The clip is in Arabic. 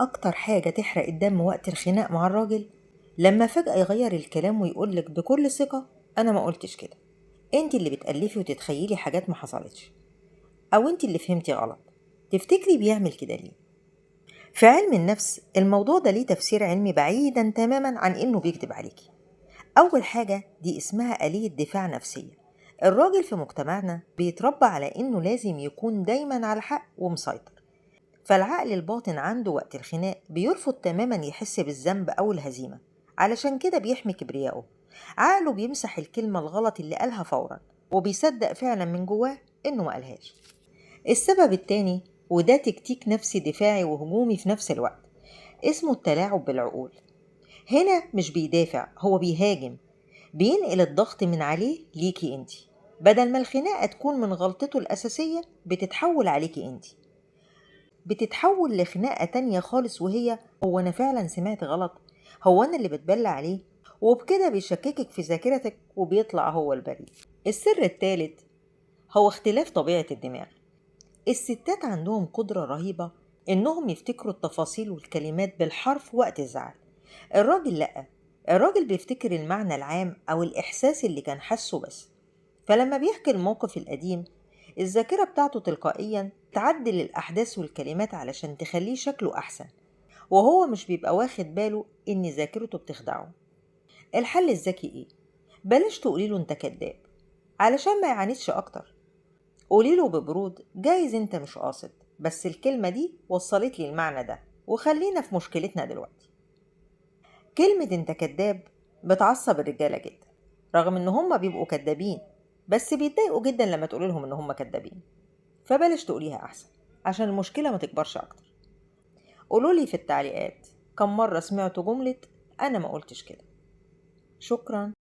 أكتر حاجة تحرق الدم وقت الخناق مع الراجل لما فجأة يغير الكلام ويقولك بكل ثقة: أنا ما قلتش كده، أنت اللي بتألفي وتتخيلي حاجات ما حصلتش، أو أنت اللي فهمتي غلط. تفتكري بيعمل كده ليه؟ في علم النفس الموضوع ده ليه تفسير علمي بعيدا تماما عن إنه بيكذب عليكي. أول حاجة دي اسمها آلية دفاع نفسية. الراجل في مجتمعنا بيتربى على إنه لازم يكون دايما على حق ومسيطر، فالعقل الباطن عنده وقت الخناق بيرفض تماما يحس بالذنب أو الهزيمة، علشان كده بيحمي كبريائه. عقله بيمسح الكلمة الغلط اللي قالها فورا، وبيصدق فعلا من جواه إنه ما قالهاش. السبب التاني، وده تكتيك نفسي دفاعي وهجومي في نفس الوقت، اسمه التلاعب بالعقول. هنا مش بيدافع، هو بيهاجم. بينقل الضغط من عليه ليكي انتي، بدل ما الخناقة تكون من غلطته الأساسية بتتحول عليكي انتي، بتتحول لخناقة تانية خالص، وهي: هو أنا فعلا سمعت غلط؟ هو أنا اللي بتبلى عليه؟ وبكده بيشككك في ذاكرتك وبيطلع هو البريء. السر الثالث هو اختلاف طبيعة الدماغ. الستات عندهم قدرة رهيبة إنهم يفتكروا التفاصيل والكلمات بالحرف وقت الزعل. الراجل لأ، الراجل بيفتكر المعنى العام أو الإحساس اللي كان حاسه بس. فلما بيحكي الموقف القديم، الذاكرة بتاعته تلقائيا تعدل الأحداث والكلمات علشان تخليه شكله أحسن، وهو مش بيبقى واخد باله إن ذاكرته بتخدعه. الحل الذكي إيه؟ بلاش تقوليله أنت كذاب علشان ما يعاندش أكتر. قوليله ببرود: جايز أنت مش قاصد، بس الكلمة دي وصلت لي المعنى ده، وخلينا في مشكلتنا دلوقتي. كلمة أنت كذاب بتعصب الرجالة جدا، رغم إن هما بيبقوا كذابين، بس بيتضايقوا جدا لما تقول لهم إن هما كذابين. فبلاش تقوليها أحسن عشان المشكلة ما تكبرش أكتر. قولولي في التعليقات كم مرة سمعتوا جملة: أنا ما قلتش كده. شكرا.